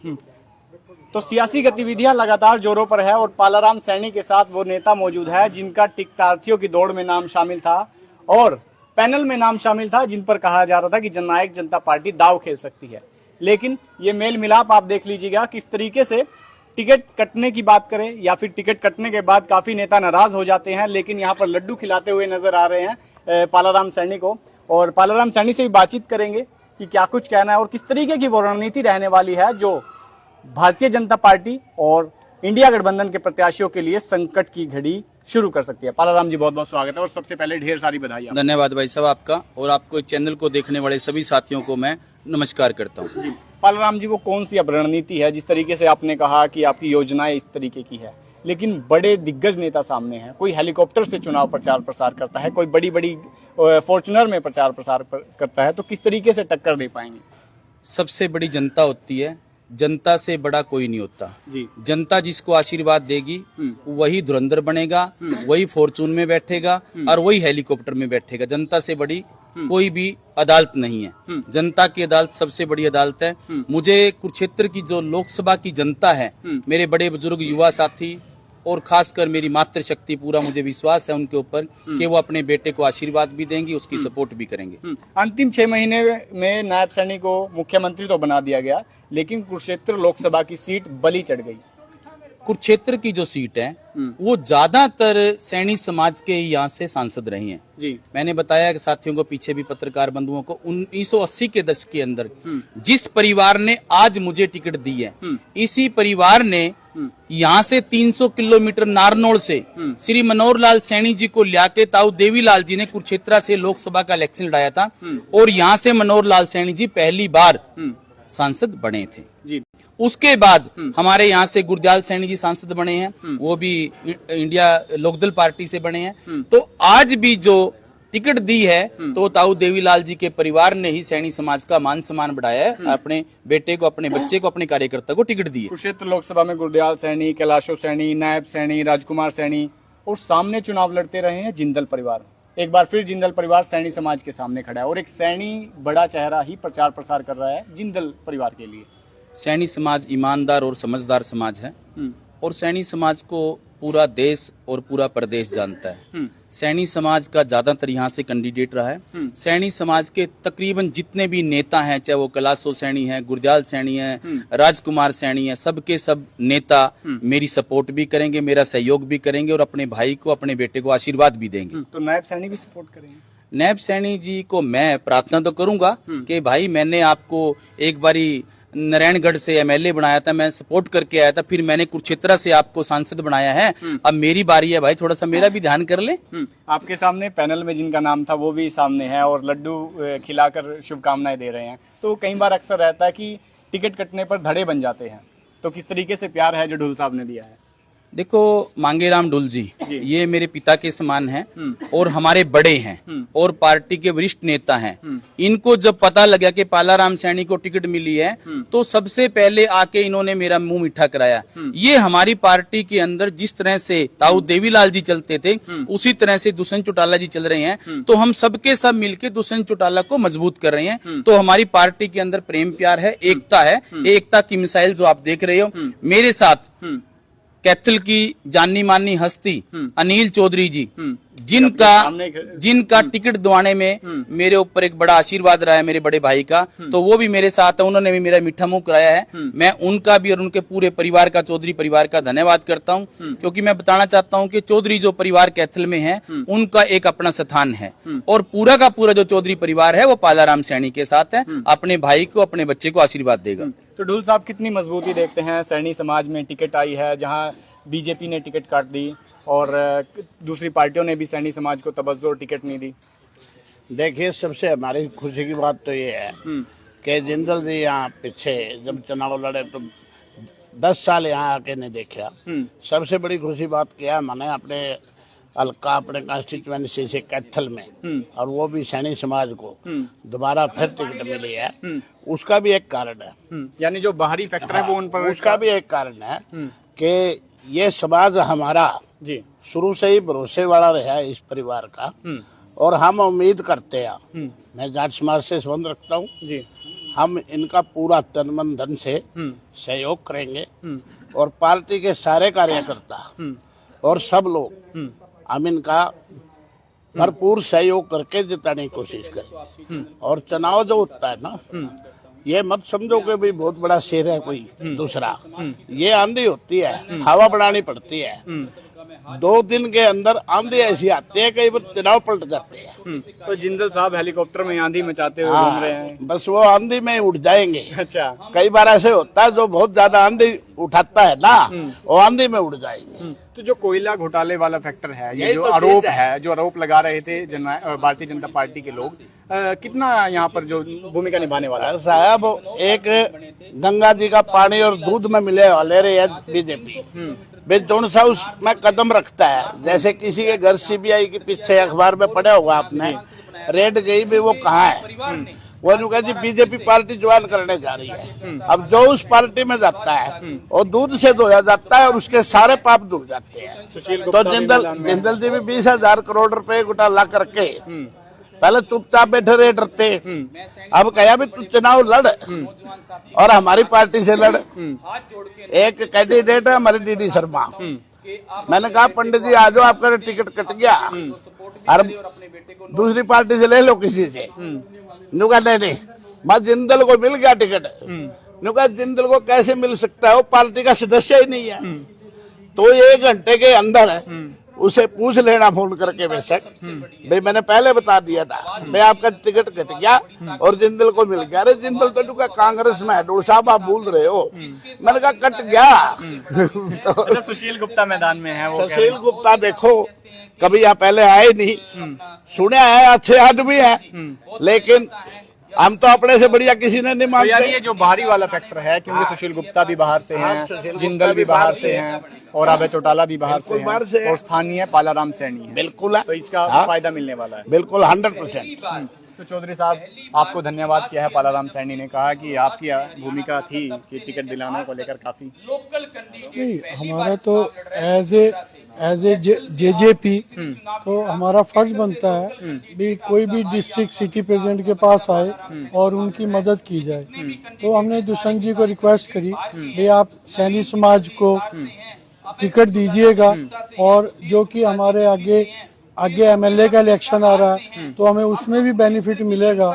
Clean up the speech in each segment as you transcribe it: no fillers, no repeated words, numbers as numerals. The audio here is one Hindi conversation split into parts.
तो सियासी गतिविधियां लगातार जोरों पर है और पालाराम सैनी के साथ वो नेता मौजूद है जिनका टिकटार्थियों की दौड़ में नाम शामिल था और पैनल में नाम शामिल था जिन पर कहा जा रहा था कि जननायक जनता पार्टी दांव खेल सकती है। लेकिन ये मेल मिलाप आप देख लीजिएगा किस तरीके से टिकट कटने की बात करें या फिर टिकट कटने के बाद काफी नेता नाराज हो जाते हैं, लेकिन यहाँ पर लड्डू खिलाते हुए नजर आ रहे हैं पालाराम सैनी को। और पालाराम सैनी से भी बातचीत करेंगे कि क्या कुछ कहना है और किस तरीके की वो रणनीति रहने वाली है जो भारतीय जनता पार्टी और इंडिया गठबंधन के प्रत्याशियों के लिए संकट की घड़ी शुरू कर सकती है। पालाराम जी बहुत बहुत स्वागत है और सबसे पहले ढेर सारी बधाई। धन्यवाद भाई साहब आपका और आपको चैनल को देखने वाले सभी साथियों को मैं नमस्कार करता हूँ। पालाराम जी वो कौन सी अब रणनीति है, जिस तरीके से आपने कहा कि आपकी योजनाएं इस तरीके की है, लेकिन बड़े दिग्गज नेता सामने हैं, कोई हेलीकॉप्टर से चुनाव प्रचार प्रसार करता है, कोई बड़ी बड़ी फॉर्च्यूनर में प्रचार प्रसार करता है, तो किस तरीके से टक्कर दे पाएंगे? सबसे बड़ी जनता होती है, जनता से बड़ा कोई नहीं होता जी। जनता जिसको आशीर्वाद देगी वही धुरंधर बनेगा, वही फॉर्चून में बैठेगा और वही हेलीकॉप्टर में बैठेगा। जनता से बड़ी कोई भी अदालत नहीं है। जनता की अदालत सबसे बड़ी अदालत है। मुझे कुरुक्षेत्र की जो लोकसभा की जनता है, मेरे बड़े बुजुर्ग युवा साथी और खासकर मेरी मातृशक्ति, पूरा मुझे विश्वास है उनके ऊपर कि वो अपने बेटे को आशीर्वाद भी देंगी, उसकी सपोर्ट भी करेंगे। अंतिम 6 महीने में नायब सैनी को मुख्यमंत्री तो बना दिया गया, लेकिन कुरुक्षेत्र लोकसभा की सीट बलि चढ़ गई। कुरुक्षेत्र की जो सीट है वो ज्यादातर सैनी समाज के यहाँ से सांसद रहे हैं जी। मैंने बताया कि साथियों को, पीछे भी पत्रकार बंधुओं को, 1980 के दशक के अंदर जिस परिवार ने आज मुझे टिकट दी है, इसी परिवार ने यहाँ से 300 किलोमीटर नारनौल से श्री मनोहर लाल सैनी जी को लियाके ताऊ देवीलाल जी ने कुरुक्षेत्र से लोकसभा का इलेक्शन लड़ाया था और यहाँ से मनोहर लाल सैनी जी पहली बार सांसद बने थे जी। उसके बाद हमारे यहाँ से गुरदयाल सैनी जी सांसद बने हैं, वो भी इंडिया लोकदल पार्टी से बने हैं। तो आज भी जो टिकट दी है तो ताऊ देवीलाल जी के परिवार ने ही सैनी समाज का मान सम्मान बढ़ाया है, अपने बेटे को, अपने बच्चे को, अपने कार्यकर्ता को टिकट दी है। कुरुक्षेत्र लोकसभा में गुरदयाल सैनी, कैलाशो सैनी, नायब सैनी, राजकुमार सैनी और सामने चुनाव लड़ते रहे हैं जिंदल परिवार। एक बार फिर जिंदल परिवार सैनी समाज के सामने खड़ा है और एक सैनी बड़ा चेहरा ही प्रचार प्रसार कर रहा है जिंदल परिवार के लिए। सैनी समाज ईमानदार और समझदार समाज है और सैनी समाज को पूरा देश और पूरा प्रदेश जानता है। सैनी समाज का ज्यादातर यहाँ से कैंडिडेट रहा है। सैनी समाज के तकरीबन जितने भी नेता हैं, चाहे वो कैलाशो सैनी है, गुरदयाल सैनी है, राजकुमार सैनी है, सबके सब नेता मेरी सपोर्ट भी करेंगे, मेरा सहयोग भी करेंगे और अपने भाई को, अपने बेटे को आशीर्वाद भी देंगे। तो नायब सैनी भी सपोर्ट करेंगे? नायब सैनी जी को मैं प्रार्थना तो करूंगा कि भाई मैंने आपको एक बारी नारायणगढ़ से एमएलए बनाया था, मैं सपोर्ट करके आया था, फिर मैंने कुरुक्षेत्र से आपको सांसद बनाया है, अब मेरी बारी है भाई, थोड़ा सा मेरा भी ध्यान कर ले। आपके सामने पैनल में जिनका नाम था वो भी सामने है और लड्डू खिलाकर शुभकामनाएं दे रहे हैं। तो कई बार अक्सर रहता है कि टिकट कटने पर धड़े बन जाते हैं, तो किस तरीके से प्यार है जो ढुल साहब ने दिया है? देखो, मांगेराम ढुल जी ये मेरे पिता के समान हैं और हमारे बड़े हैं और पार्टी के वरिष्ठ नेता हैं। इनको जब पता लगा कि पालाराम सैनी को टिकट मिली है तो सबसे पहले आके इन्होंने मेरा मुंह मीठा कराया। ये हमारी पार्टी के अंदर जिस तरह से ताऊ देवीलाल जी चलते थे उसी तरह से दुष्यंत चौटाला जी चल रहे हैं, तो हम सबके सब मिलके दुष्यंत चौटाला को मजबूत कर रहे हैं। तो हमारी पार्टी के अंदर प्रेम प्यार है, एकता है। एकता की मिसाइल जो आप देख रहे हो, मेरे साथ कैथल की जानी मानी हस्ती अनिल चौधरी जी, जिनका टिकट दिवाने में मेरे ऊपर एक बड़ा आशीर्वाद रहा है मेरे बड़े भाई का, तो वो भी मेरे साथ है, उन्होंने भी मेरा मीठा मुंह कराया है। मैं उनका भी और उनके पूरे परिवार का, चौधरी परिवार का धन्यवाद करता हूं, क्योंकि मैं बताना चाहता हूं कि चौधरी जो परिवार कैथल में है उनका एक अपना स्थान है और पूरा का पूरा जो चौधरी परिवार है वो पालाराम सैनी के साथ है, अपने भाई को, अपने बच्चे को आशीर्वाद देगा। तो ढुल साहब कितनी मजबूती देखते हैं सैनी समाज में? टिकट आई है जहां बीजेपी ने टिकट काट दी और दूसरी पार्टियों ने भी सैनी समाज को तवज्जो और टिकट नहीं दी। देखिए, सबसे हमारी खुशी की बात तो ये है कि जिंदल जी यहाँ पीछे जब चुनाव लड़े तो 10 साल यहाँ आके नहीं देखा। सबसे बड़ी खुशी बात क्या, मैंने अपने हल्का, अपने कॉन्स्टिट्यूएंसी से कैथल में, और वो भी सैनी समाज को दोबारा फिर टिकट मिली है। उसका भी एक कारण है, यानी जो बाहरी फैक्टर है वो उन पर, उसका भी एक कारण है कि ये समाज हमारा जी शुरू से ही भरोसे वाला रहा है इस परिवार का, और हम उम्मीद करते हैं, मैं जाट समाज से संबंध रखता हूँ जी, हम इनका पूरा तन मन धन से सहयोग करेंगे और पार्टी के सारे कार्यकर्ता और सब लोग हम इनका भरपूर सहयोग करके जिताने की कोशिश करेंगे। और चुनाव जो होता है ना, ये मत समझो कि भाई बहुत बड़ा शेर है कोई दूसरा, ये आंधी होती है, हवा बढ़ानी पड़ती है। 2 दिन के अंदर आंधी ऐसी आती है, कई बार चुनाव पलट जाते हैं। तो जिंदल साहब हेलीकॉप्टर में आंधी मचाते हुए घूम रहे हैं। बस वो आंधी में उठ जाएंगे। अच्छा, कई बार ऐसे होता है जो बहुत ज्यादा आंधी उठाता है ना, वो आंधी में उड़ जाएंगे। तो जो कोयला घोटाले वाला फैक्टर है, ये यही जो तो आरोप चीज़ है, जो आरोप लगा रहे थे भारतीय जनता पार्टी के लोग, कितना यहाँ पर जो भूमिका निभाने वाला है? साहब, एक गंगा जी का पानी और दूध में मिले वाले रहे बीजेपी बेचौन सा उसमें कदम रखता है। जैसे किसी के घर सीबीआई के पीछे अखबार में पढ़ा होगा आपने, रेड गई भी वो कहाँ है, वो कहा जी बीजेपी पार्टी ज्वाइन करने जा रही है। अब जो उस पार्टी में जाता है वो दूध से धोया जाता है और उसके सारे पाप धुल जाते हैं। तो जिंदल जी भी 20,000 करोड़ रुपए घोटाला करके पहले चुपचाप बैठे रहे, डरते। अब कहा भी तू चुनाव लड़ और हमारी पार्टी से लड़। एक कैंडिडेट है हमारे डीडी शर्मा, मैंने कहा पंडित जी आ जाओ, आपका टिकट कट गया और दूसरी पार्टी से ले लो किसी से। नुका नहीं, मैं जिंदल को मिल गया टिकट। नुका जिंदल को कैसे मिल सकता है, वो पार्टी का सदस्य ही नहीं है। तो 1 घंटे के अंदर उसे पूछ लेना फोन करके बेशक, भाई मैंने पहले बता दिया था, भाई आपका टिकट कट गया और जिंदल को मिल गया। अरे जिंदल तो नुका कांग्रेस में है, डोल साहब आप भूल रहे हो। मैंने कहा कट गया। तो सुशील गुप्ता मैदान में है। वो सुशील गुप्ता देखो कभी यहाँ पहले आए नहीं, सुने हैं अच्छे आदमी है, लेकिन हम तो अपने से बढ़िया किसी ने नहीं तो यार मानते। ये जो बाहरी वाला फैक्टर है, क्योंकि सुशील गुप्ता भी बाहर से हैं, जिंदल भी बाहर से हैं और अभय चौटाला भी बाहर से हैं और स्थानीय पालाराम सैनी है। बिल्कुल है, तो इसका फायदा मिलने वाला है। बिल्कुल 100%। तो चौधरी साहब, आपको धन्यवाद किया है। पालाराम सैनी ने कहा कि आपकी भूमिका थी कि टिकट दिलाने को लेकर काफी। नहीं, हमारा तो एज ए जेजेपी तो हमारा फर्ज बनता है भी कोई भी डिस्ट्रिक्ट सिटी प्रेसिडेंट के पास आए और उनकी मदद की जाए। तो हमने दुष्यंत जी को रिक्वेस्ट करी भी आप सैनी समाज को टिकट दीजिएगा और जो कि हमारे आगे एमएलए का इलेक्शन आ रहा है तो हमें उसमें भी बेनिफिट मिलेगा।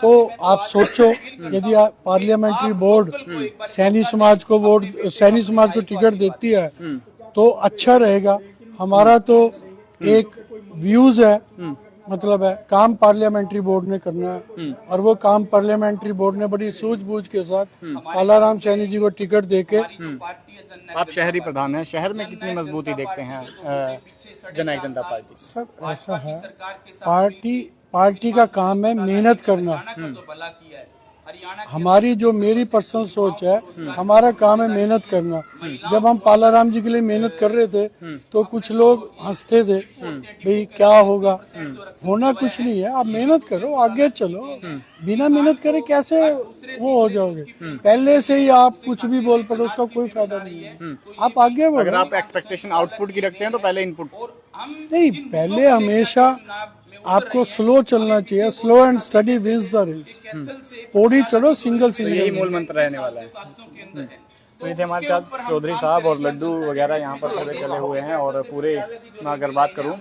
तो आप सोचो, यदि आप पार्लियामेंट्री बोर्ड सैनी समाज को टिकट देती है तो अच्छा रहेगा। हमारा तो एक व्यूज है, मतलब है काम पार्लियामेंट्री बोर्ड ने करना है और वो काम पार्लियामेंट्री बोर्ड ने बड़ी सूझबूझ के साथ पालाराम सैनी जी को टिकट देके। आप शहरी प्रधान हैं, शहर में कितनी मजबूती देखते हैं जननायक जनता पार्टी? सब ऐसा है, पार्टी का काम है मेहनत करना। हमारी जो मेरी पर्सनल सोच है, हमारा काम है मेहनत करना। जब हम पालाराम जी के लिए मेहनत कर रहे थे तो कुछ लोग हंसते थे, भाई क्या होगा, होना कुछ नहीं है, आप मेहनत करो, आगे चलो। बिना मेहनत करे कैसे वो हो जाओगे? पहले से ही आप कुछ भी बोल पड़ो उसका कोई फायदा नहीं है, आप आगे बढ़ो। अगर आप एक्सपेक्टेशन आउटपुट की रखते हैं तो पहले इनपुट नहीं, पहले हमेशा आपको स्लो चलना चाहिए। Slow and steady wins the race. पौड़ी चलो सिंगल यही मूल मंत्र रहने वाला है। तो ये थे हमारे साथ चौधरी साहब और लड्डू वगैरह यहाँ पर पूरे चले हुए हैं। और पूरे मैं अगर बात करूँ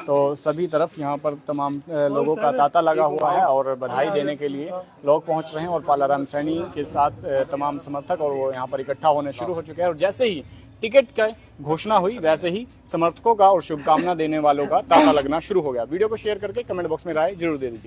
तो सभी तरफ यहाँ पर तमाम लोगों का तांता लगा हुआ है और बधाई देने के लिए लोग पहुँच रहे हैं। और पालाराम सैनी के साथ तमाम समर्थक और वो यहाँ पर इकट्ठा होने शुरू हो चुके हैं। और जैसे ही टिकट का घोषणा हुई वैसे ही समर्थकों का और शुभकामना देने वालों का तांता लगना शुरू हो गया। वीडियो को शेयर करके कमेंट बॉक्स में राय जरूर दे दीजिए।